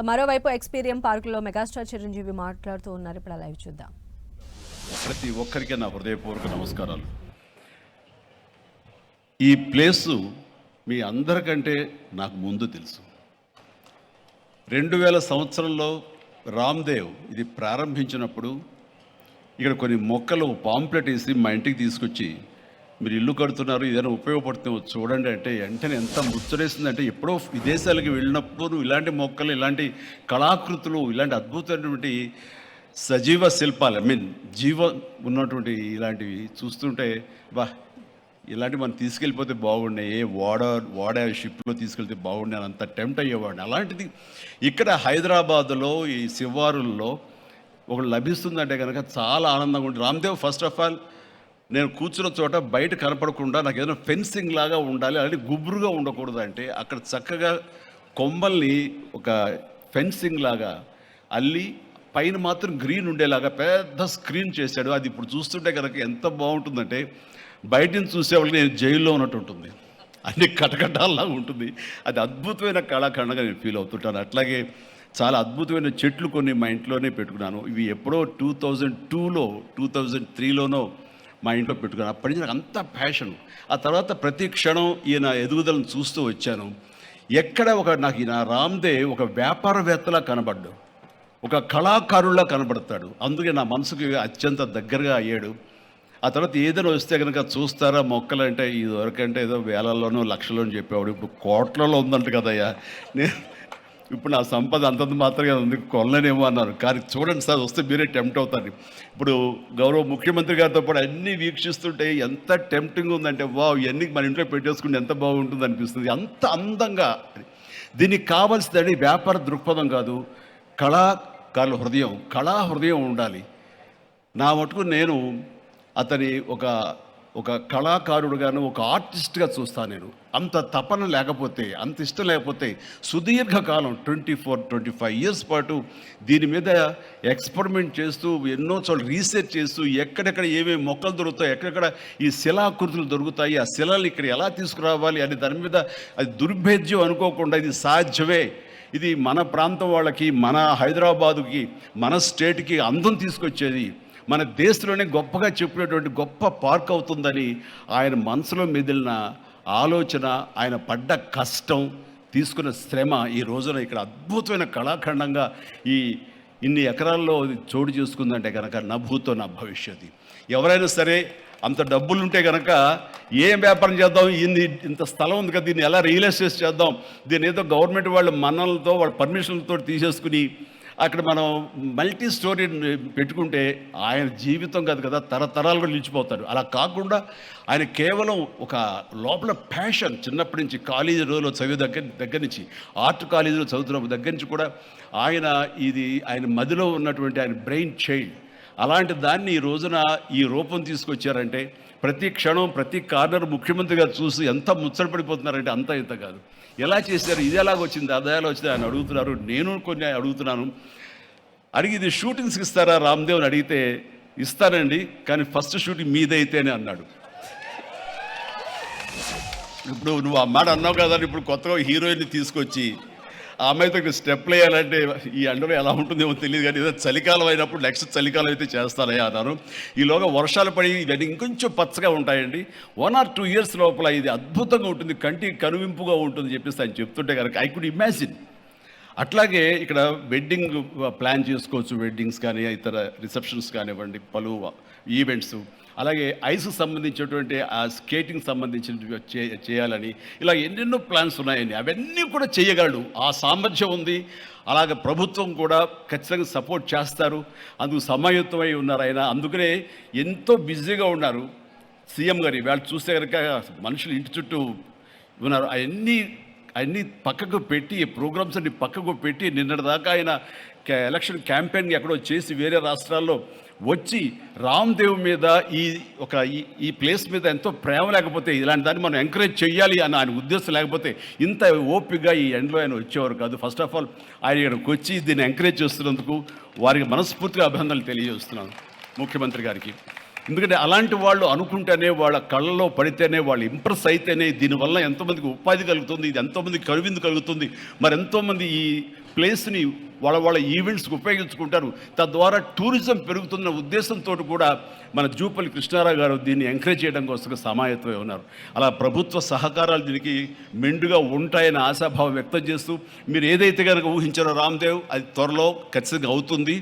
మరోవైపు ఎక్స్పీరియం పార్కులో మెగాస్టార్ చిరంజీవి మాట్లాడుతూ ఉన్నారు. ఇప్పుడు లైవ్ చూద్దాం. ప్రతి ఒక్కరికి నా హృదయపూర్వక నమస్కారాలు. ఈ ప్లేసు మీ అందరికంటే నాకు ముందు తెలుసు. 2000 సంవత్సరంలో రామ్దేవ్ ఇది ప్రారంభించినప్పుడు ఇక్కడ కొన్ని మొక్కలు పాంప్లెట్ వేసి మా ఇంటికి తీసుకొచ్చి, మీరు ఇల్లు కడుతున్నారు, ఏదైనా ఉపయోగపడుతుందో చూడండి అంటే వెంటనే ఎంత ముచ్చటేసిందంటే, ఎప్పుడో విదేశాలకు వెళ్ళినప్పుడు ఇలాంటి మొక్కలు, ఇలాంటి కళాకృతులు, ఇలాంటి అద్భుతమైనటువంటి సజీవ శిల్పాలు జీవం ఉన్నటువంటి ఇలాంటివి చూస్తుంటే ఇలాంటివి మనం తీసుకెళ్ళిపోతే బాగున్నాయి, వాడ షిప్లో తీసుకెళ్తే బాగుండే అని అంత టెంప్ట్ అయ్యేవాడిని. అలాంటిది ఇక్కడ హైదరాబాదులో ఈ శివారుల్లో ఒకటి లభిస్తుందంటే కనుక చాలా ఆనందంగా ఉంటుంది. రామ్దేవ్ ఫస్ట్ ఆఫ్ ఆల్ నేను కూర్చున్న చోట బయట కనపడకుండా నాకు ఏదైనా ఫెన్సింగ్ లాగా ఉండాలి, అలాంటి గుబురుగా ఉండకూడదు అంటే అక్కడ చక్కగా కొమ్మల్ని ఒక ఫెన్సింగ్ లాగా అల్లి పైన మాత్రం గ్రీన్ ఉండేలాగా పెద్ద స్క్రీన్ చేశాడు. అది ఇప్పుడు చూస్తుంటే కనుక ఎంత బాగుంటుందంటే బయట నుంచి చూసేవాళ్ళకి నేను జైల్లో ఉన్నట్టు ఉంటుంది, అన్ని కటకటాల్లాగా ఉంటుంది. అది అద్భుతమైన కళాఖండంగా నేను ఫీల్ అవుతుంటాను. అట్లాగే చాలా అద్భుతమైన చెట్లు కొన్ని మా ఇంట్లోనే పెట్టుకున్నాను. ఇవి ఎప్పుడో 2002లో 2003లోనో మా ఇంట్లో పెట్టుకున్నాను. అప్పటి నుంచి నాకు అంత ప్యాషన్. ఆ తర్వాత ప్రతి క్షణం ఈయన ఎదుగుదలను చూస్తూ వచ్చాను. ఎక్కడ నాకు ఈయన రామ్దేవ్ ఒక వ్యాపారవేత్తలా కనబడ్డాడు, ఒక కళాకారుల్లా కనబడతాడు. అందుకే నా మనసుకి అత్యంత దగ్గరగా అయ్యాడు. ఆ తర్వాత ఏదైనా వస్తే కనుక చూస్తారా మొక్కలు అంటే, ఇది వరకంటే ఏదో వేలల్లోనో లక్షల్లోనూ చెప్పేవాడు, ఇప్పుడు కోట్లలో ఉందంట కదయ్యా. నేను ఇప్పుడు నా సంపద అంతంత మాత్రమే ఉంది, కొనలేనేమో అన్నారు. కానీ చూడండి సార్, వస్తే మీరే టెంప్ట్ అవుతారు. ఇప్పుడు గౌరవ ముఖ్యమంత్రి గారితో పాటు అన్నీ వీక్షిస్తుంటే ఎంత టెంప్టింగ్ ఉందంటే, ఇవన్నీ మన ఇంట్లో పెట్టేసుకుంటే ఎంత బాగుంటుంది అనిపిస్తుంది. అంత అందంగా. దీనికి కావాల్సిందని వ్యాపార దృక్పథం కాదు, కళా హృదయం ఉండాలి. నా మటుకు నేను అతని ఒక కళాకారుడుగాను, ఒక ఆర్టిస్ట్గా చూస్తాను. నేను అంత తపన లేకపోతే, అంత ఇష్టం లేకపోతే సుదీర్ఘకాలం 24-25 ఇయర్స్ పాటు దీని మీద ఎక్స్పెరిమెంట్ చేస్తూ, ఎన్నో చోట్ల రీసెర్చ్ చేస్తూ, ఎక్కడెక్కడ ఏమేమి మొక్కలు దొరుకుతాయి, ఎక్కడెక్కడ ఈ శిలాకృతులు దొరుకుతాయి, ఆ శిలలు ఇక్కడ ఎలా తీసుకురావాలి అని దాని మీద అది దుర్భేద్యం అనుకోకుండా ఇది సాధ్యమే, ఇది మన ప్రాంతం వాళ్ళకి, మన హైదరాబాదుకి, మన స్టేట్కి అందం తీసుకొచ్చేది, మన దేశంలోనే గొప్పగా చెప్పినటువంటి గొప్ప పార్క్ అవుతుందని ఆయన మనసులో మెదిలిన ఆలోచన, ఆయన పడ్డ కష్టం, తీసుకున్న శ్రమ ఈ రోజున ఇక్కడ అద్భుతమైన కళాఖండంగా ఇన్ని ఎకరాల్లో చోటు చేసుకుందంటే కనుక నా భూతో నా భవిష్యత్తు. ఎవరైనా సరే అంత డబ్బులు ఉంటే కనుక ఏం వ్యాపారం చేద్దాం, ఇంత స్థలం ఉంది కదా, దీన్ని ఎలా రియల్ ఎస్టేట్ చేద్దాం, దీన్ని ఏదో గవర్నమెంట్ వాళ్ళ మన్నలతో వాళ్ళ పర్మిషన్లతో తీసేసుకుని అక్కడ మనం మల్టీ స్టోరీ పెట్టుకుంటే ఆయన జీవితం కాదు కదా, తరతరాలు కూడా నిలిచిపోతాడు. అలా కాకుండా ఆయన కేవలం ఒక లోపల ప్యాషన్, చిన్నప్పటి నుంచి కాలేజీ రోజులో చదివే దగ్గర నుంచి, ఆర్ట్ కాలేజీలో చదువుతున్న దగ్గర నుంచి కూడా ఆయన మదిలో ఉన్నటువంటి ఆయన బ్రెయిన్ చైల్డ్, అలాంటి దాన్ని ఈ రోజున ఈ రూపం తీసుకొచ్చారంటే ప్రతి క్షణం ప్రతి కార్నర్ ముఖ్యమంత్రి గారు చూసి ఎంత ముచ్చటపడిపోతున్నారంటే అంత ఇంత కాదు. ఎలా చేశారు, ఇది ఎలాగొచ్చింది, అది ఎలా వచ్చింది అని అడుగుతున్నారు. నేను కొన్ని అడుగుతున్నాను. అడిగి ఇది షూటింగ్స్కి ఇస్తారా రామ్దేవ్ని అడిగితే, ఇస్తానండి కానీ ఫస్ట్ షూటింగ్ మీదైతేనే అన్నాడు. ఇప్పుడు నువ్వు ఆ మాట అన్నావు కదా, ఇప్పుడు కొత్తగా హీరోయిన్ని తీసుకొచ్చి ఆ అమ్మాయితో స్టెప్లు వేయాలంటే ఈ ఎండలో ఎలా ఉంటుందేమో తెలియదు, కానీ ఏదో చలికాలం అయినప్పుడు నెక్స్ట్ చలికాలం అయితే చేస్తానయ్యా అన్నారు. ఈలోగా వర్షాలు పడి ఇవన్నీ ఇంకొంచెం పచ్చగా ఉంటాయండి, 1 or 2 ఇయర్స్ లోపల ఇది అద్భుతంగా ఉంటుంది, కంటికి కనువింపుగా ఉంటుంది చెప్పేసి ఆయన చెప్తుంటే కనుక ఐ కుడ్ ఇమాజిన్. అట్లాగే ఇక్కడ వెడ్డింగ్ ప్లాన్ చేసుకోవచ్చు, వెడ్డింగ్స్ కానీ ఇతర రిసెప్షన్స్ కానివ్వండి, పలు ఈవెంట్స్, అలాగే ఐస్కి సంబంధించినటువంటి ఆ స్కేటింగ్ సంబంధించిన చేయాలని ఇలా ఎన్నెన్నో ప్లాన్స్ ఉన్నాయని అవన్నీ కూడా చేయగలడు, ఆ సామర్థ్యం ఉంది. అలాగే ప్రభుత్వం కూడా ఖచ్చితంగా సపోర్ట్ చేస్తారు, అందుకు సమాయుత్తమై ఉన్నారు ఆయన. అందుకనే ఎంతో బిజీగా ఉన్నారు సీఎం గారు. వాళ్ళు చూస్తే కనుక మనుషులు ఇంటి చుట్టూ ఉన్నారు. అవన్నీ పక్కకు పెట్టి, ప్రోగ్రామ్స్ అన్ని పక్కకు పెట్టి, నిన్నటిదాకా ఆయన ఎలక్షన్ క్యాంపెయిన్ ఎక్కడో చేసి వేరే రాష్ట్రాల్లో వచ్చి రామ్దేవ్ మీద ఈ ప్లేస్ మీద ఎంతో ప్రేమ లేకపోతే, ఇలాంటి దాన్ని మనం ఎంకరేజ్ చేయాలి అని ఆయన ఉద్దేశం లేకపోతే ఇంత ఓపికగా ఈ ఎండ్లో ఆయన వచ్చేవారు కాదు. ఫస్ట్ ఆఫ్ ఆల్ ఆయన ఇక్కడికి వచ్చి దీన్ని ఎంకరేజ్ చేస్తున్నందుకు వారికి మనస్ఫూర్తిగా అభినందనలు తెలియజేస్తున్నాను ముఖ్యమంత్రి గారికి. ఎందుకంటే అలాంటి వాళ్ళు అనుకుంటేనే, వాళ్ళ కళ్ళలో పడితేనే, వాళ్ళు ఇంప్రెస్ అయితేనే దీనివల్ల ఎంతోమందికి ఉపాధి కలుగుతుంది, ఇది ఎంతోమందికి కనువిందు కలుగుతుంది, మరి ఎంతోమంది ఈ ప్లేస్ని వాళ్ళ ఈవెంట్స్కి ఉపయోగించుకుంటారు, తద్వారా టూరిజం పెరుగుతున్న ఉద్దేశంతో కూడా మన జూపల్లి కృష్ణారావు గారు దీన్ని ఎంకరేజ్ చేయడం కోసం సమాయత్తమై ఉన్నారు. అలా ప్రభుత్వ సహకారాలు దీనికి మెండుగా ఉంటాయని ఆశాభావం వ్యక్తం చేస్తూ, మీరు ఏదైతే కనుక ఊహించారో రామ్దేవ్, అది త్వరలో ఖచ్చితంగా అవుతుంది.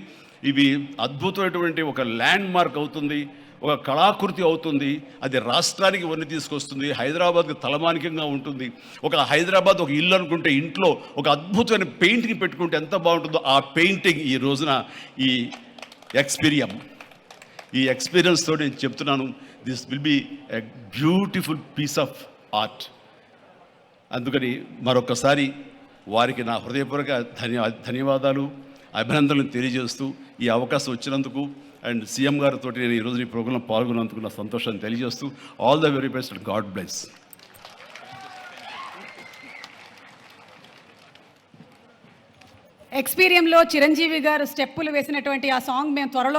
ఇవి అద్భుతమైనటువంటి ఒక ల్యాండ్ మార్క్ అవుతుంది, ఒక కళాకృతి అవుతుంది. అది రాష్ట్రానికి వన్ని తీసుకొస్తుంది, హైదరాబాద్కి తలమానికంగా ఉంటుంది. ఒక హైదరాబాద్ ఒక ఇల్లు అనుకుంటే ఇంట్లో ఒక అద్భుతమైన పెయింటింగ్ పెట్టుకుంటే ఎంత బాగుంటుందో, ఆ పెయింటింగ్ ఈ రోజున ఈ ఎక్స్పీరియన్స్తో నేను చెప్తున్నాను, this will be a beautiful piece of art. అందుకని మరొకసారి వారికి నా హృదయపూర్వక ధన్యవాదాలు, అభినందనలు తెలియజేస్తూ ఈ అవకాశం వచ్చినందుకు అండ్ సీఎం గారితో నేను ఈరోజు ఈ ప్రోగ్రాంలో పాల్గొన్నందుకు నా సంతోషాన్ని తెలియజేస్తూ all the very best, God bless. ఎక్స్పీరియంలో చిరంజీవి గారు స్టెప్పులు వేసినటువంటి ఆ సాంగ్ మేము త్వరలో